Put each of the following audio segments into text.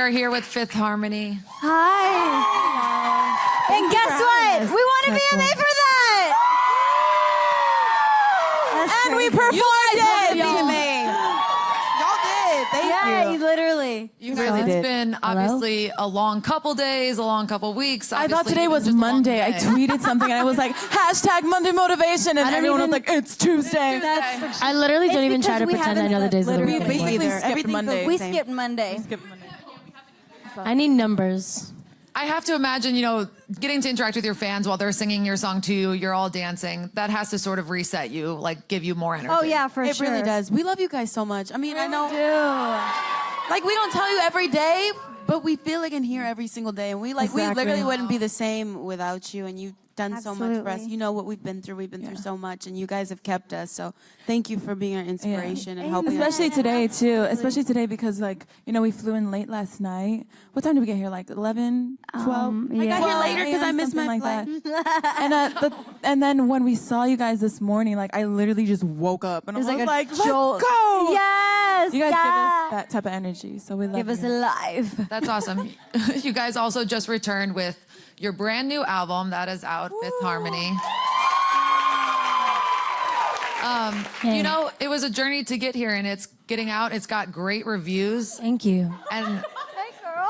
are here with Fifth Harmony. Hi. And guess what? We won a VMA for that. And we performed it. VMA. Y'all did. Thank you. Literally. You guys, it's been obviously a long couple days, a long couple weeks. I thought obviously today even was just a long Monday. I day. tweeted something and I was like, hashtag Monday motivation. And everyone was like, it's Tuesday. I literally don't even try to because we pretend I know the days of the We week basically anymore. skipped Monday. We skipped Monday. I need numbers. I have to imagine, getting to interact with your fans while they're singing your song to you, you're all dancing. That has to sort of reset you, like give you more energy. Oh yeah, for It sure. really does. We love you guys so much. I mean, I know. Like, we don't tell you every day, but we feel like in here every single day. And we literally wouldn't be the same without you. And you've done so much for us. Absolutely. You know what we've been through. We've been through so much. And you guys have kept us. So thank you for being our inspiration and helping us. Especially today, too. Especially today because, we flew in late last night. What time did we get here? Like 11, 12? I got here later because I missed my flight. And then when we saw you guys this morning, I literally just woke up. And I was like, let's go! Yes. You guys give us that type of energy, so we love Give us you. alive. That's awesome. You guys also just returned with your brand new album that is out, Fifth Harmony. It was a journey to get here, and it's getting out. It's got great reviews. Thank you. And Hey, girl.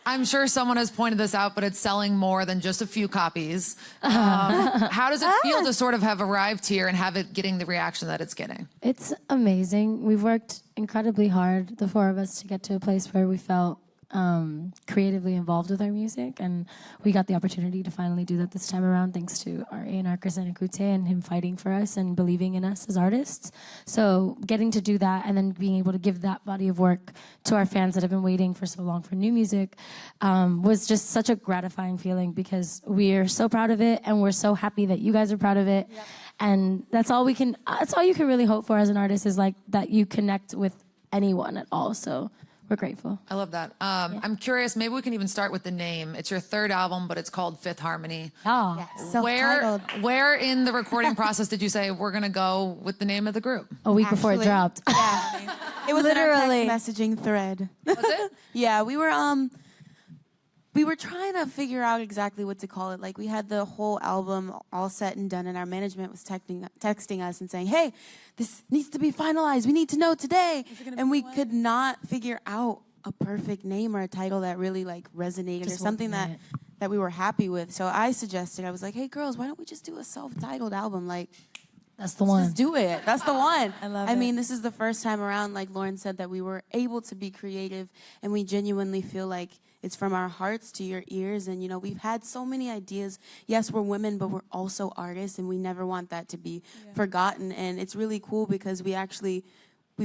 I'm sure someone has pointed this out, but it's selling more than just a few copies. How does it feel to sort of have arrived here and have it getting the reaction that it's getting? It's amazing. We've worked incredibly hard, the four of us, to get to a place where we felt creatively involved with our music, and we got the opportunity to finally do that this time around thanks to our A&R Chris Anakute and him fighting for us and believing in us as artists. So getting to do that and then being able to give that body of work to our fans that have been waiting for so long for new music was just such a gratifying feeling because we're so proud of it and we're so happy that you guys are proud of it. Yep. And that's all you can really hope for as an artist is that you connect with anyone at all. So we're grateful. I love that. I'm curious, maybe we can even start with the name. It's your third album, but it's called Fifth Harmony. Oh. Yes. Where in the recording process did you say, we're going to go with the name of the group? A week before it dropped. Yeah. It was Literally. in our text messaging thread. Was it? Yeah, we were trying to figure out exactly what to call it. Like, we had the whole album all set and done, and our management was texting us and saying, hey, this needs to be finalized. We need to know today. And we could not figure out a perfect name or a title that really, resonated or something that we were happy with. So I suggested, I was like, hey, girls, why don't we just do a self-titled album? That's the one. Let's do it. That's the one. I love it. I mean, this is the first time around, like Lauren said, that we were able to be creative, and we genuinely feel like it's from our hearts to your ears. And, we've had so many ideas. Yes, we're women, but we're also artists, and we never want that to be forgotten. And it's really cool because we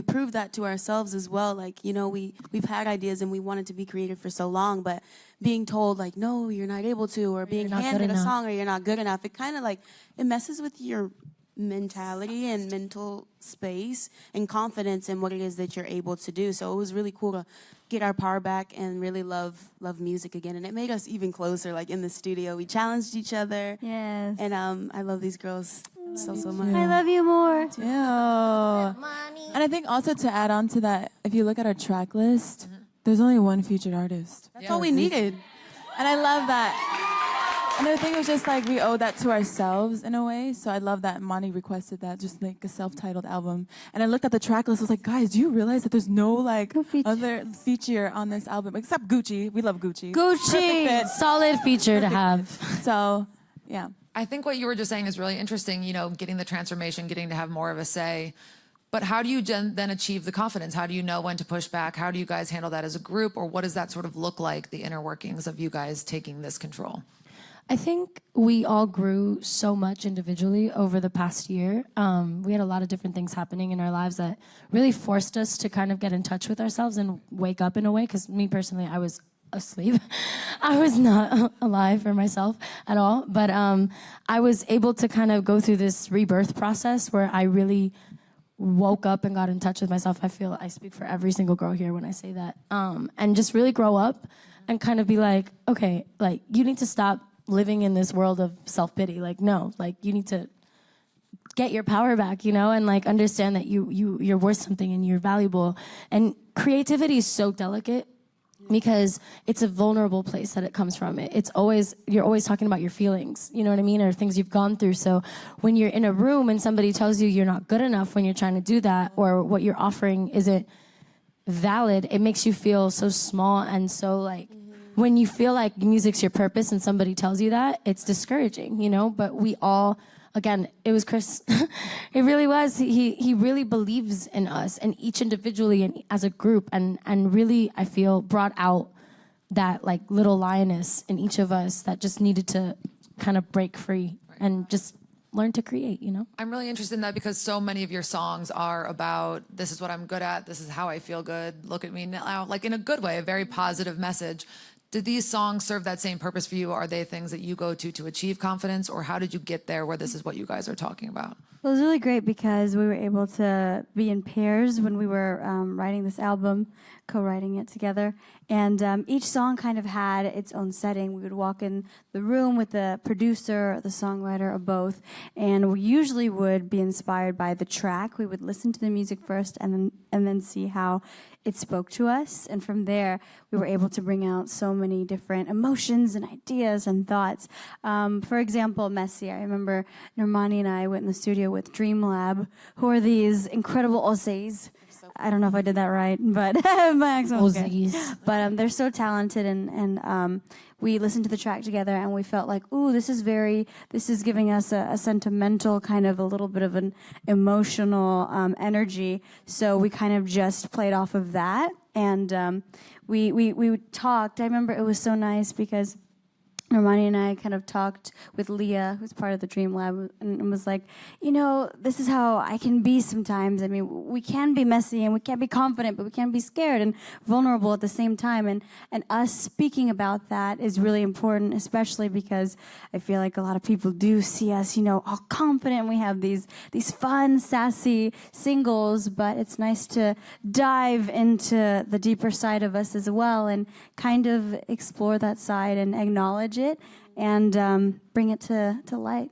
proved that to ourselves as well. We've had ideas and we wanted to be creative for so long, but being told no, you're not able to, or being handed a song or you're not good enough, it kind of it messes with your mentality and mental space and confidence in what it is that you're able to do. So it was really cool to get our power back and really love music again. And it made us even closer, in the studio. We challenged each other. Yes. And I love these girls so much. I love you more. Yeah. And I think also to add on to that, if you look at our track list, there's only one featured artist. That's all we needed. And I love that. And I think it was just we owe that to ourselves in a way. So I love that Monty requested that, just a self-titled album. And I looked at the track list, I was like, guys, do you realize that there's no other feature on this album except Gucci? We love Gucci. Gucci! Solid feature to have. So, yeah. I think what you were just saying is really interesting, getting the transformation, getting to have more of a say. But how do you then achieve the confidence? How do you know when to push back? How do you guys handle that as a group? Or what does that sort of look like, the inner workings of you guys taking this control? I think we all grew so much individually over the past year. We had a lot of different things happening in our lives that really forced us to kind of get in touch with ourselves and wake up in a way. Because me personally, I was asleep. I was not alive for myself at all. But I was able to kind of go through this rebirth process where I really woke up and got in touch with myself. I feel I speak for every single girl here when I say that. And just really grow up and kind of be like, okay, you need to stop living in this world of self-pity. No, you need to get your power back, and understand that you're worth something and you're valuable. And creativity is so delicate. because it's a vulnerable place that it comes from. It's always, you're always talking about your feelings, you know what I mean, or things you've gone through. So when you're in a room and somebody tells you you're not good enough when you're trying to do that, or what you're offering isn't valid, it makes you feel so small. And so like, when you feel like music's your purpose and somebody tells you that, it's discouraging, you know. But we all, again, it was Chris. It really was. He really believes in us, and each individually and as a group, and really, I feel, brought out that like little lioness in each of us that just needed to kind of break free and just learn to create, you know? I'm really interested in that because so many of your songs are about, this is what I'm good at, this is how I feel good, look at me now, like in a good way, a very positive message. Did these songs serve that same purpose for you? Are they things that you go to achieve confidence, or how did you get there where this is what you guys are talking about? Well, it was really great because we were able to be in pairs when we were writing this album, co-writing it together. And each song kind of had its own setting. We would walk in the room with the producer, or the songwriter, or both. And we usually would be inspired by the track. We would listen to the music first and then see how it spoke to us. And from there, we were able to bring out so many different emotions and ideas and thoughts. For example, Messy. I remember Normani and I went in the studio with Dreamlab, who are these incredible Aussies. I don't know if I did that right, but my accent was good. But they're so talented, and we listened to the track together, and we felt like, ooh, this is giving us a sentimental kind of, a little bit of an emotional energy. So we kind of just played off of that, and we talked. I remember it was so nice because Normani and I kind of talked with Leah, who's part of the Dream Lab, and was like, you know, this is how I can be sometimes. I mean, we can be messy and we can be confident, but we can be scared and vulnerable at the same time. And us speaking about that is really important, especially because I feel like a lot of people do see us, you know, all confident. We have these fun, sassy singles, but it's nice to dive into the deeper side of us as well and kind of explore that side and acknowledge it and bring it to light.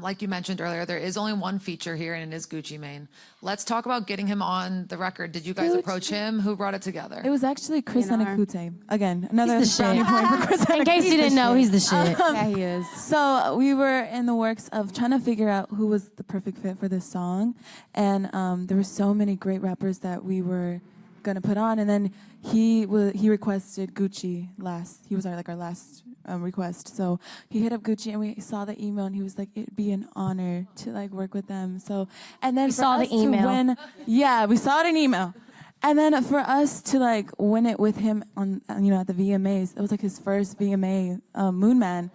Like you mentioned earlier, there is only one feature here, and it is Gucci Mane. Let's talk about getting him on the record. Did you guys approach him? Who brought it together? It was actually Chris Anakute. Again, another He's the brownie shit. point for Chris Anakute. In case you didn't know, he's the shit. Yeah, he is. So we were in the works of trying to figure out who was the perfect fit for this song, and there were so many great rappers that we were gonna put on, and then he requested Gucci last. He was our last request. So he hit up Gucci, and we saw the email, and he was like, "It'd be an honor to like work with them." So, and then We for saw us the email. to win, yeah, we saw it in email. And then for us to like win it with him on, you know, at the VMAs, it was like his first VMA, Moon Man.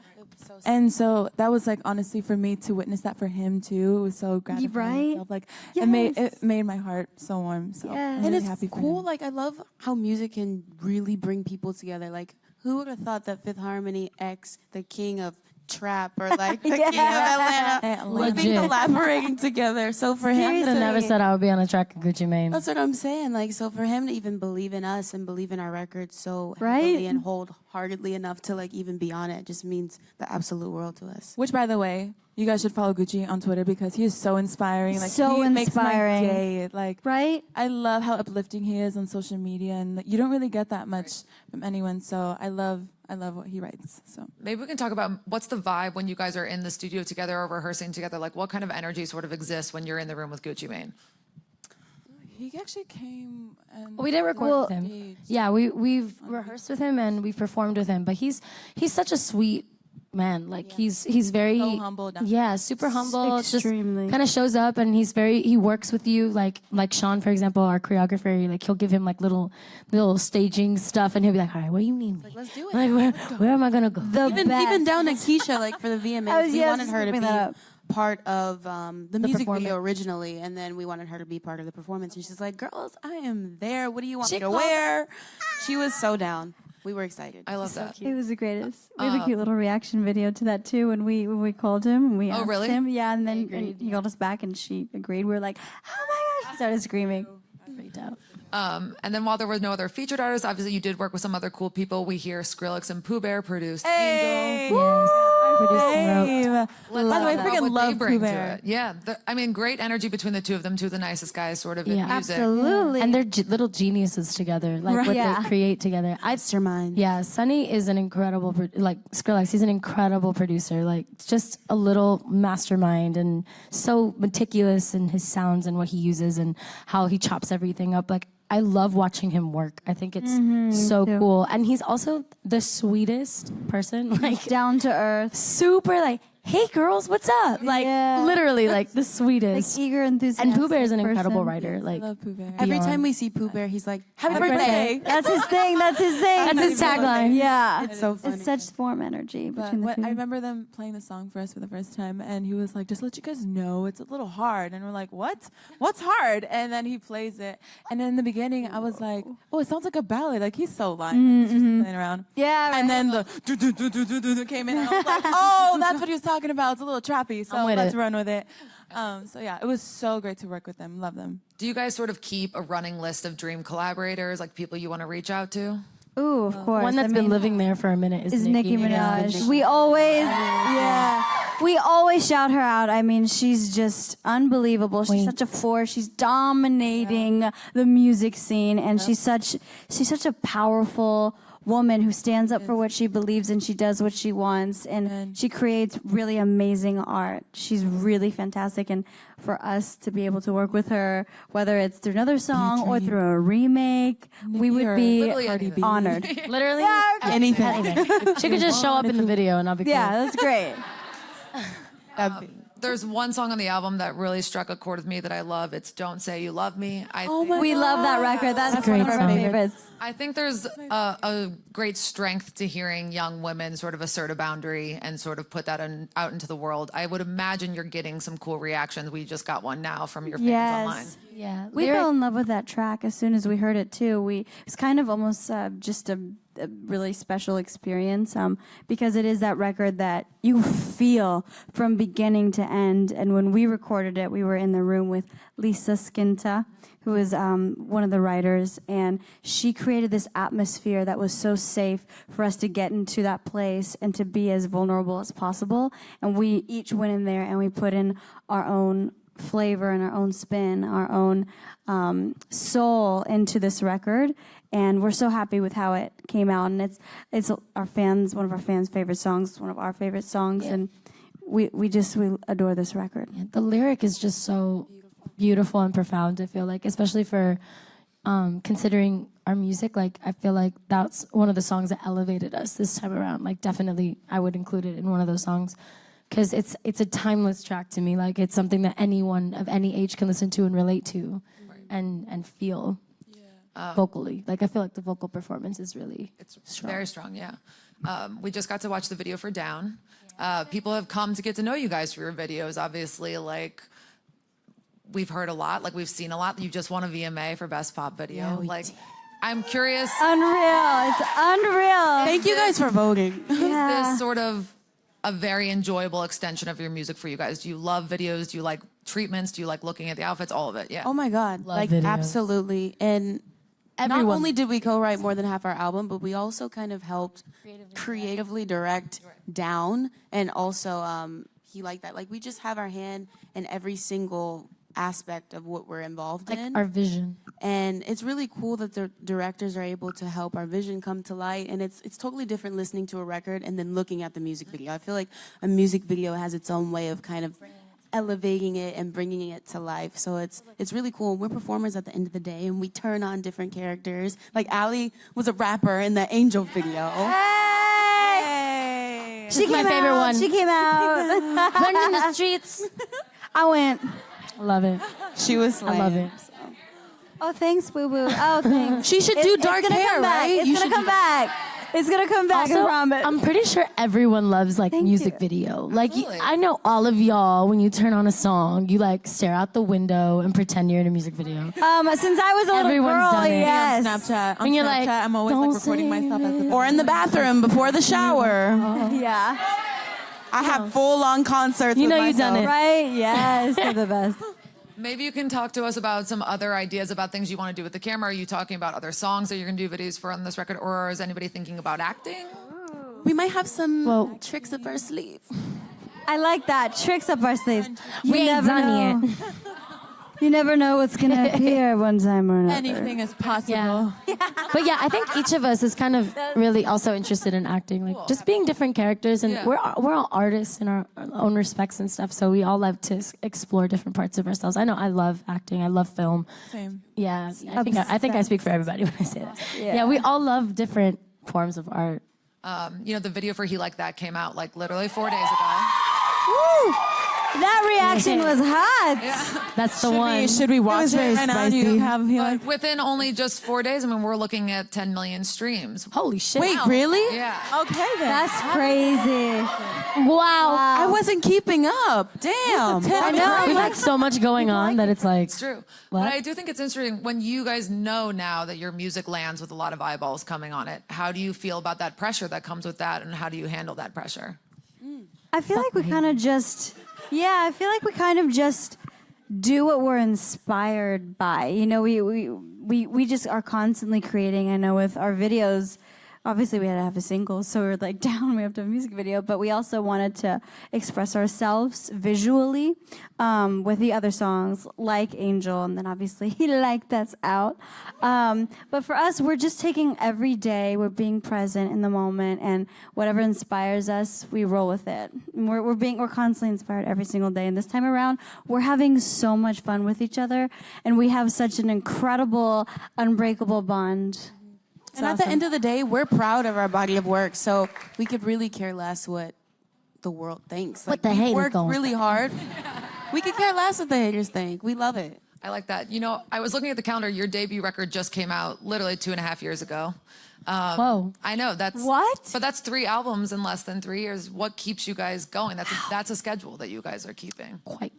And so that was like, honestly, for me to witness that for him too, it was so gratifying. Right? Myself. Like Yes. it made my heart so warm. So Yes. I'm And really it's happy for cool. him. Like, I love how music can really bring people together. Like, who would have thought that Fifth Harmony X, the king of trap, or like the king of Atlanta, would be Legit. collaborating together. So for him I to could have never said I would be on a track of Gucci Mane. That's what I'm saying. Like, so for him to even believe in us and believe in our record so Right? heavily and wholeheartedly enough to like even be on it just means the absolute world to us. Which, by the way, you guys should follow Gucci on Twitter because he is so inspiring. Like, So he inspiring. Makes my day. Like, Right? I love how uplifting he is on social media, and you don't really get that much from anyone. So I love what he writes. So Maybe we can talk about what's the vibe when you guys are in the studio together or rehearsing together. Like, what kind of energy sort of exists when you're in the room with Gucci Mane? he actually came and We did record Well- with him. Yeah, we've rehearsed with him and we've performed with him. But he's such a sweet man. Like he's very So humble, down to Yeah, super humble. Extremely. Just kind of shows up and he works with you. Like Sean, for example, our choreographer. Like he'll give him like little staging stuff, and he'll be like, "All right, what do you need? Like, let's do it. Like where am I gonna go?" The Even best. down to Keisha, like for the VMAs, we I was wanted just her to bring be that up. part of the music performance. video originally, and then we wanted her to be part of the performance. And she's like, "Girls, I am there. What do you want me to wear?" She was so down. We were excited. I love that. It was the greatest. We have a cute little reaction video to that too. When we called him and we asked really? him, yeah, and then and he called us back and she agreed. We were like, oh my gosh! She started screaming. Freaked out. And then while there were no other featured artists, obviously you did work with some other cool people. We hear Skrillex and Pooh Bear produced Angel. Yes. I'm produced and wrote. Babe. By the way, I Let's talk about freaking what love they bring Pooh to Bear. it. Yeah, I mean, great energy between the two of them. Two of the nicest guys, sort of in Yeah. music. Absolutely. And they're little geniuses together, like what Yeah. they create together. Mastermind. Yeah, Sunny is an incredible, like Skrillex, he's an incredible producer, like just a little mastermind and so meticulous in his sounds and what he uses and how he chops everything up. Like, I love watching him work. I think it's so too. cool. And he's also the sweetest person, like down to earth, super like, hey girls, what's up? Like Yeah. literally like the like sweetest. eager, enthusiastic. And Pooh Bear is an person. incredible writer. Like, I love Pooh Bear. Every Beyond. time we see Pooh Bear, he's like, "Happy Happy birthday!" birthday. That's his thing. That's his thing. that's his tagline. Yeah, It's so funny. It's such warm energy But between the two. I remember them playing the song for us for the first time, and he was like, "Just let you guys know, it's a little hard." And we're like, "What? What's hard?" And then he plays it, and in the beginning, I was like, "Oh, it sounds like a ballad. Like he's so lying. He's just playing around." Yeah, And then the do came in, and I was like, "Oh, that's what he was talking about. It's a little trappy, so I'm with let's it. run with it." So yeah, it was so great to work with them. Love them. Do you guys sort of keep a running list of dream collaborators, like people you want to reach out to? Ooh, of course. One that's I been mean, living there for a minute is Nicki Yeah. Minaj. We always, yeah, we always shout her out. I mean, she's just unbelievable. She's such a force. She's dominating the music scene, and she's such a powerful woman who stands up for what she believes in. She does what she wants, and she creates really amazing art. She's really fantastic, and for us to be able to work with her, whether it's through another song or through a remake, we would be Literally anything. honored. Literally Anything. She could just show up in the video and I'll be cool. Yeah, that's great. There's one song on the album that really struck a chord with me that I love. It's "Don't Say You Love Me." We love that record. That's a one of great our song. favorites. I think there's a great strength to hearing young women sort of assert a boundary and sort of put that out into the world. I would imagine you're getting some cool reactions. We just got one now from your fans online. Yes. Yeah. We fell in love with that track as soon as we heard it too. It's kind of almost just a really special experience because it is that record that you feel from beginning to end. And when we recorded it, we were in the room with Lisa Skinta, who is one of the writers, and she created this atmosphere that was so safe for us to get into that place and to be as vulnerable as possible. And we each went in there and we put in our own flavor and our own spin, our own soul into this record, and we're so happy with how it came out. And it's our fans, one of our fans' favorite songs, one of our favorite songs, and we adore this record. The lyric is just so beautiful and profound, I feel like, especially for considering our music. Like, I feel like that's one of the songs that elevated us this time around. Like, definitely I would include it in one of those songs because it's a timeless track to me. Like, it's something that anyone of any age can listen to and relate to and feel vocally. Like, I feel like the vocal performance is really strong. Very strong, yeah. We just got to watch the video for Down. People have come to get to know you guys through your videos, obviously. Like, we've heard a lot, like we've seen a lot. You just won a VMA for Best Pop Video. I'm curious, Unreal. It's unreal. Thank you guys for voting. is this sort of a very enjoyable extension of your music for you guys? Do you love videos? Do you like treatments? Do you like looking at the outfits? All of it, yeah. Oh my God, Love like videos. absolutely. And not Everyone. only did we co-write more than half our album, but we also kind of helped creatively direct Down, and also he liked that. Like, we just have our hand in every single aspect of what we're involved Like in. our vision. And it's really cool that the directors are able to help our vision come to light. And it's totally different listening to a record and then looking at the music video. I feel like a music video has its own way of kind of elevating it and bringing it to life. So it's really cool. We're performers at the end of the day, and we turn on different characters. Like, Allie was a rapper in the Angel video. Hey! She my came favorite out. one. She came out. Running in the streets. I went. Love it. She was I love it. Oh, thanks, Boo Boo. Oh, thanks. She should do dark it's gonna hair, come back. right? It's You gonna should come do back. It's gonna come back. I Also, promise. I'm pretty sure everyone loves like Thank music you. video. Like, Absolutely. I know all of y'all, when you turn on a song, you like stare out the window and pretend you're in a music video. Since I was a little Everyone's girl, done it. yes. Snapchat. On When you're Snapchat, like, I'm always "Don't like recording say myself as a Or in the bathroom before the shower. Yeah. I have full-on concerts You with know you've done myself. it. Right? Yes. They're the best. Maybe you can talk to us about some other ideas about things you want to do with the camera. Are you talking about other songs that you're going to do videos for on this record, or is anybody thinking about acting? We might have some Well- tricks up our sleeve. I like that. Tricks up our sleeves. We ain't done yet. You never know what's going to appear one time or another. Anything is possible. But yeah, I think each of us is kind of really also interested in acting, like just being different characters, and Yeah. we're all artists in our own respects and stuff. So we all love to explore different parts of ourselves. I know I love acting. I love film. Same. Yeah, I think I speak for everybody when I say that. Yeah, we all love different forms of art. You know, the video for He Like That came out like literally 4 days ago. Woo! That reaction was hot. That's the one. Should we watch it right now? Do you have But within only just 4 days, I mean, we're looking at 10 million streams. Holy shit! Wait, really? Yeah. Okay then. That's crazy. Wow. I wasn't keeping up. Damn. I know. We've had so much going on that it's like. It's true. What? But I do think it's interesting when you guys know now that your music lands with a lot of eyeballs coming on it. How do you feel about that pressure that comes with that, and how do you handle that pressure? I feel like we kind of just, I feel like we kind of just do what we're inspired by. You know, we just are constantly creating. I know with our videos, obviously we had to have a single, so we were like, down, we have to have a music video, but we also wanted to express ourselves visually with the other songs, like Angel, and then obviously Like That's out. But for us, we're just taking every day, we're being present in the moment, and whatever inspires us, we roll with it. And we're constantly inspired every single day, and this time around, we're having so much fun with each other, and we have such an incredible, unbreakable bond. And at the end of the day, we're proud of our body of work, so we could really care less what the world thinks. What the we haters worked gonna really hard. We could care less what the haters think. We love it. I like that. You know, I was looking at the calendar. Your debut record just came out literally 2.5 years ago. Whoa. I know that's What? but that's 3 albums in less than 3 years. What keeps you guys going? That's a schedule that you guys are keeping. Quite.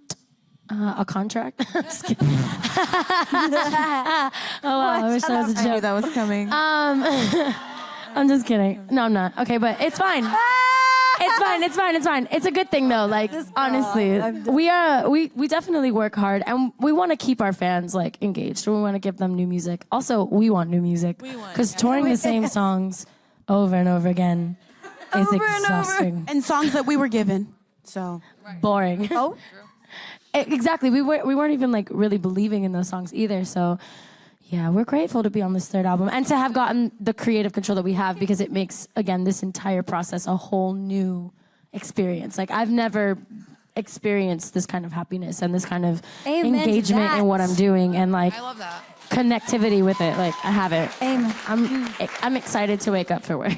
A contract? Just kidding. Oh, wow, I wish that was a I knew joke. that was coming. I'm just kidding. No, I'm not. Okay, but it's fine. It's fine. It's a good thing though. Like honestly, we definitely work hard, and we want to keep our fans like engaged. We want to give them new music. Also, we want new music because touring the same songs over and over again is exhausting, And songs that we were given. So boring. Oh, Exactly. We weren't even like really believing in those songs either. So yeah, we're grateful to be on this third album and to have gotten the creative control that we have, because it makes, again, this entire process a whole new experience. Like I've never experienced this kind of happiness and this kind of Amen to engagement in that. what I'm doing, and like I love that. connectivity with it. Like I have it. amen. I'm excited to wake up for work.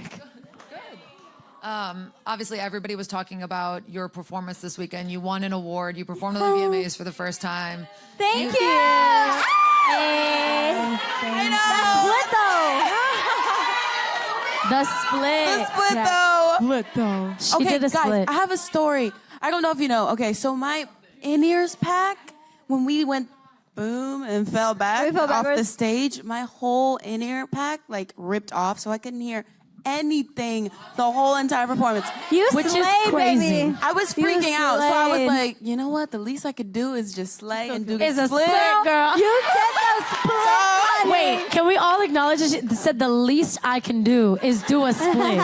Obviously, everybody was talking about your performance this weekend. You won an award. You performed at the VMAs for the first time. Thank you. The split. split though. Split though. She Okay, did a guys, split. I have a story. I don't know if you know. Okay, so my in-ears pack, when we went boom and fell back We fell off backwards. the stage, my whole in-ear pack like ripped off, so I couldn't hear anything the whole entire performance. You Which is slayed, crazy. baby. I was You freaking out, so I was slayed. like, you know what? The least I could do is just slay and do the It's a split. split, girl. You did the split. honey. Wait, can we all acknowledge that she said the least I can do is do a split?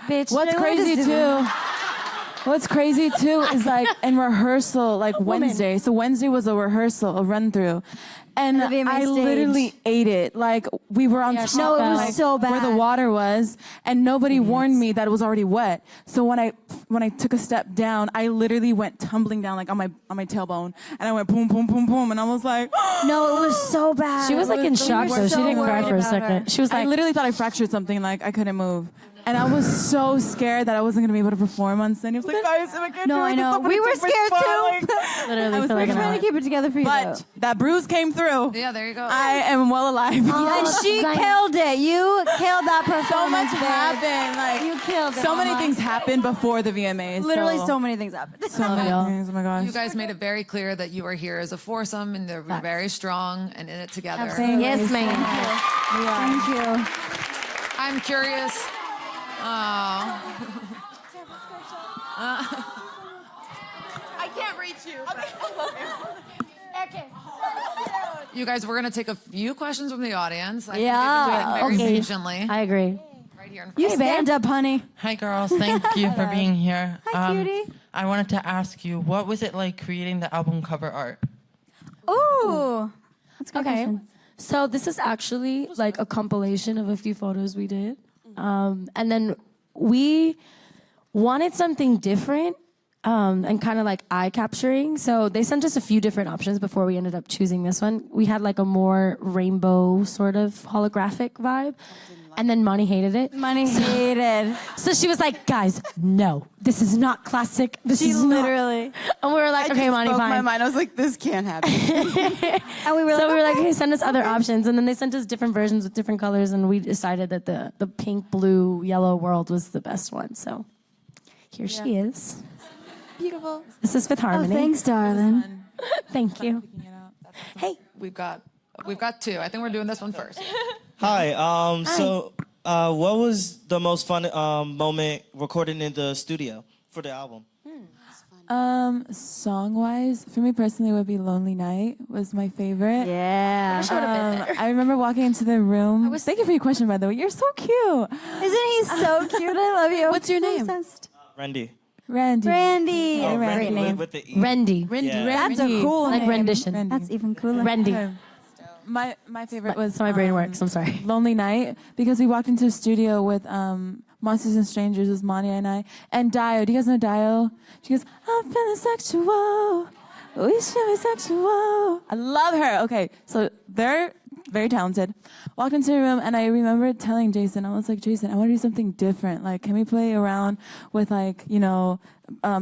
Bitch. What's Let me crazy just do too? What's crazy too is like in rehearsal, like Wednesday. So Wednesday was a rehearsal, a run through, and The VMA I stage. literally ate it. Like we were on Yeah, top, No, it was like, so where the bad. water was, and nobody warned me that it was already wet. So when I took a step down, I literally went tumbling down like on my tailbone, and I went boom, boom, boom, boom, and I was like. No, it was so bad. She was like in shock were though. She so didn't cry worried for a about her. second. She was I like, literally thought I fractured something, like I couldn't move. And I was so scared that I wasn't gonna be able to perform on Sunday. I was like, guys, if I can't No, do it, I can know. somebody We were take my scared spot?" too. Like, literally I was feel like an trying hour. to keep it together for you. but that bruise came through. Yeah, there you go. I am well alive. And she Zion. killed it. You killed that performance. So much babe. happened. Like You killed it. so many Mama. things happened before the VMAs. Literally so many things happened. so many y'all. things. Oh my gosh. You guys made it very clear that you are here as a foursome and they're very strong and in it together. Absolutely. Yes, ma'am. Thank you. I'm curious. I can't reach you. You guys, we're going to take a few questions from the audience. I think Yeah, they've been waiting very Okay. patiently. I agree. Right here. here. You stand up, honey. Hi, girls. Thank you for being here. Hi, cutie. I wanted to ask you, what was it like creating the album cover art? Ooh. That's a good Okay. question. So this is actually like a compilation of a few photos we did. And then we wanted something different and kind of like eye capturing. So they sent us a few different options before we ended up choosing this one. We had like a more rainbow sort of holographic vibe. And then Monty hated it. Money hated. So she was like, guys, no, this is not classic. This She is literally. Not. And we were like, okay, Monty, Spoke fine. my mind. I was like, this can't happen. And we were So like, we were like, okay. hey, send us other options. And then they sent us different versions with different colors. And we decided that the pink, blue, yellow world was the best one. So here she is. Beautiful. This is Fifth Oh, Harmony. thanks, darling. Thank you. Hey, we've got two. I think we're doing this one first. Hi. So, what was the most fun moment recording in the studio for the album? Song-wise, for me personally, would be "Lonely Night" was my favorite. Yeah. I remember walking into the room. Thank you for your question, by the way. You're so cute, Isn't he so cute? I love you. What's your name? Obsessed. Randy. Randy. Randy. Oh, Great Randy name. with the E. Rendy. Yeah. That's a cool Like name. rendition. Randy. That's even cooler. Rendy. Okay. My favorite was That's how my brain works. I'm sorry. "Lonely Night" because we walked into a studio with Monsters and Strangers, was Mani and I, and Dio. Do you guys know Dio? She goes, "I'm feeling sexual. We should be sexual." I love her. Okay, so they're very talented. Walked into the room and I remember telling Jason, I was like, Jason, I want to do something different. Like, can we play around with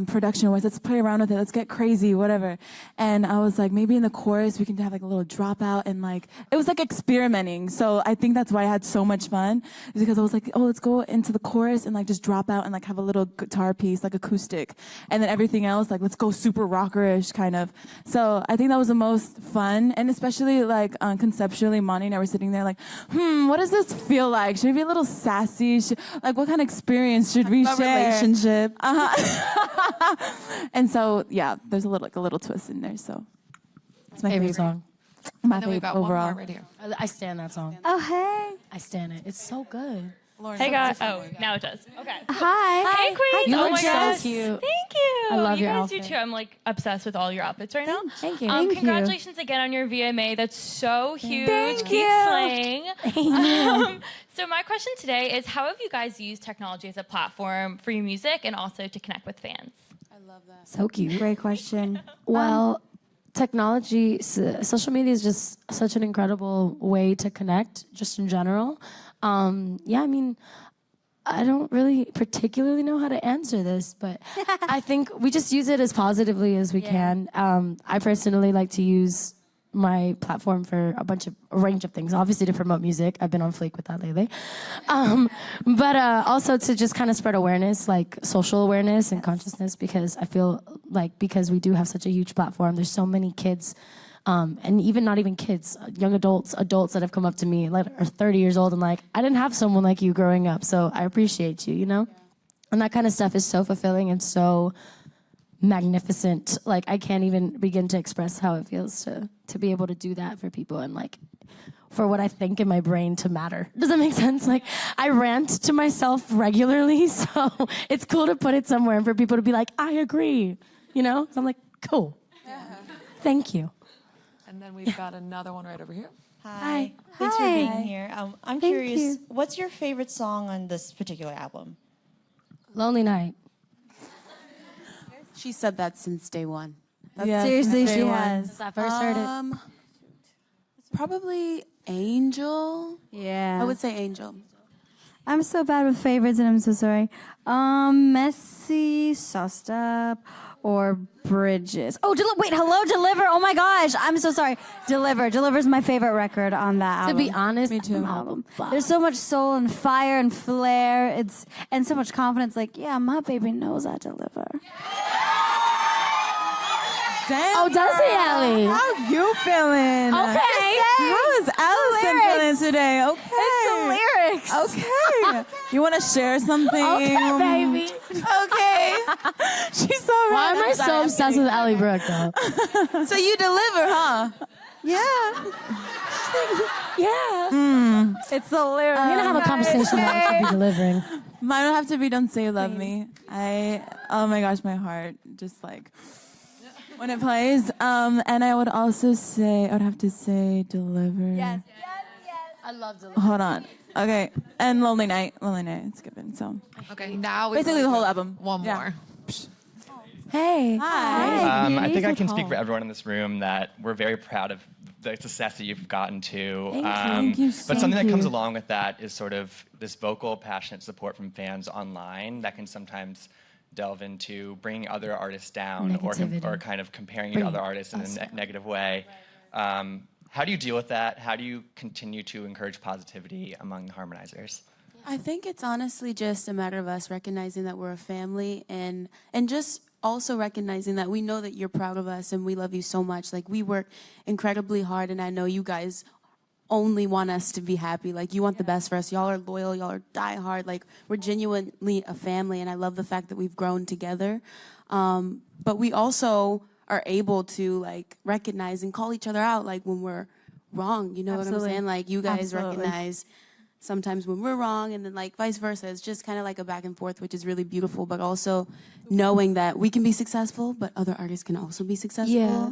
production wise? Let's play around with it. Let's get crazy, whatever. And I was like, maybe in the chorus we can have like a little dropout and like, it was like experimenting. So I think that's why I had so much fun, is because I was like, oh, let's go into the chorus and like just drop out and like have a little guitar piece, like acoustic. And then everything else, like, let's go super rockerish kind of. So I think that was the most fun. And especially like conceptually, Monty and I were sitting there like, what does this feel like? Should we be a little sassy? Like, what kind of experience should we share? Relationship. And so, yeah, there's a little twist in there. So it's my Favorite favorite song. My And then we've favorite got overall. one more right here. I stand that song. Oh, hey. I stand it. It's so good. Hey guys. Oh, now it does. Okay. Hi. Hey queen. You Oh look my so gosh. cute. Thank you. I love you your guys outfit. do too. I'm like obsessed with all your outfits right now. Thank you. Congratulations again on your VMA. That's so huge. Thank Keep you. slaying. So my question today is, how have you guys used technology as a platform for your music and also to connect with fans? So cute. Great question. Well, technology, social media is just such an incredible way to connect, just in general. I mean, I don't really particularly know how to answer this, but I think we just use it as positively as we can. I personally like to use my platform for a range of things. Obviously to promote music. I've been on fleek with that lately. But also to just kind of spread awareness, like social awareness and consciousness, because I feel like because we do have such a huge platform, there's so many kids, and even not even kids, young adults that have come up to me, like are 30 years old and like, I didn't have someone like you growing up, so I appreciate you, you know? And that kind of stuff is so fulfilling and so magnificent. Like, I can't even begin to express how it feels to be able to do that for people and like for what I think in my brain to matter. Does that make sense? Like, I rant to myself regularly, so it's cool to put it somewhere and for people to be like, I agree, you know? So I'm like, cool. Thank you. And then we've got another one right over here. Hi. Thanks for being here. I'm Thank curious, you. what's your favorite song on this particular album? Lonely Night. She said that since day one. Yeah, Seriously, since she day one. has. Since I first heard it. Probably Angel. Yeah. I would say Angel. I'm so bad with favorites, and I'm so sorry. Messy, Sauced Up, or Bridges. Oh, wait, Hello, Deliver. Oh my gosh, I'm so sorry. Deliver's my favorite record on that To album. be honest, Me too. album. There's so much soul and fire and flair. And so much confidence. Like, yeah, my baby knows I deliver. Damn. Oh, does he, Allie? How you feeling? Okay. How is Allison feeling today? Okay. It's the lyrics. Okay. You want to share something? Okay, baby. Okay. She's so ready. Why am I so obsessed with Allie Brooke, though? So you deliver, huh? Yeah. Yeah. It's the lyrics. We're gonna have a conversation about what you'll be delivering. Mine would have to be "Don't Say You Love Me." Oh my gosh, my heart just like when it plays. And I would also say, I would have to say "Deliver." Yes. I love Deliver. Hold on. Okay. And "Lonely Night." "Lonely Night." It's given. So Okay, now we basically the whole album. One Yeah. more. Hey. Hi. I think I can Beautiful. speak for everyone in this room that we're very proud of the success that you've gotten to. Thank you. But something that comes you. along with that is sort of this vocal, passionate support from fans online that can sometimes delve into bringing other artists down Negativity. or kind of comparing you to other artists in a negative way. How do you deal with that? How do you continue to encourage positivity among the harmonizers? I think it's honestly just a matter of us recognizing that we're a family and just also recognizing that we know that you're proud of us and we love you so much. Like, we work incredibly hard, and I know you guys only want us to be happy. Like, you want the best for us. Y'all are loyal. Y'all are diehard. Like, we're genuinely a family, and I love the fact that we've grown together. But we also are able to, like, recognize and call each other out, like, when we're wrong. You know what I'm Absolutely. saying? Like, you guys Absolutely. recognize sometimes when we're wrong, and then like vice versa. It's just kind of like a back and forth, which is really beautiful, but also knowing that we can be successful, but other artists can also be successful. Yeah.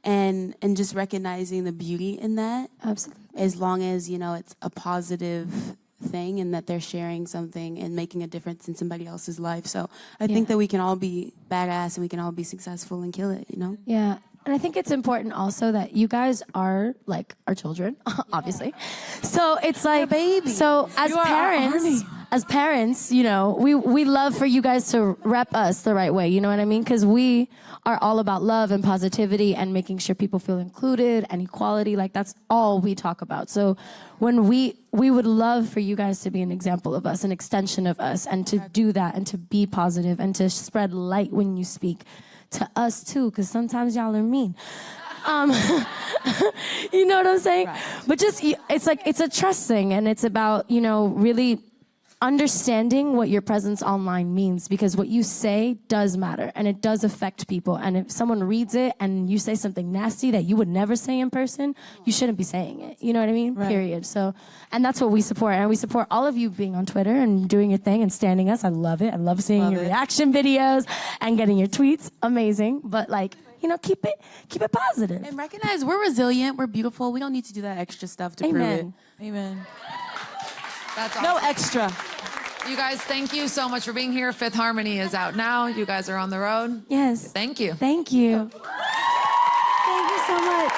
And just recognizing the beauty in that, Absolutely. as long as, you know, it's a positive thing and that they're sharing something and making a difference in somebody else's life. So I think that we can all be badass and we can all be successful and kill it, you know? Yeah. And I think it's important also that you guys are like our children, obviously. So it's like, so as parents, you know, we love for you guys to rep us the right way. You know what I mean? Because we are all about love and positivity and making sure people feel included and equality. Like, that's all we talk about. So when we would love for you guys to be an example of us, an extension of us, and to do that and to be positive and to spread light when you speak to us too, because sometimes y'all are mean. You know what I'm saying? Right. But just, it's like, it's a trust thing, and it's about, you know, really understanding what your presence online means, because what you say does matter and it does affect people. And if someone reads it and you say something nasty that you would never say in person, you shouldn't be saying it. You know what I mean? Right. Period. So, and that's what we support. And we support all of you being on Twitter and doing your thing and standing us. I love it. I love seeing your reaction videos and getting your tweets. Amazing. But like, you know, keep it positive. And recognize we're resilient, we're beautiful. We don't need to do that extra stuff to prove it. Amen. That's awesome. No extra. You guys, thank you so much for being here. Fifth Harmony is out now. You guys are on the road. Yes. Thank you. Thank you. Thank you so much.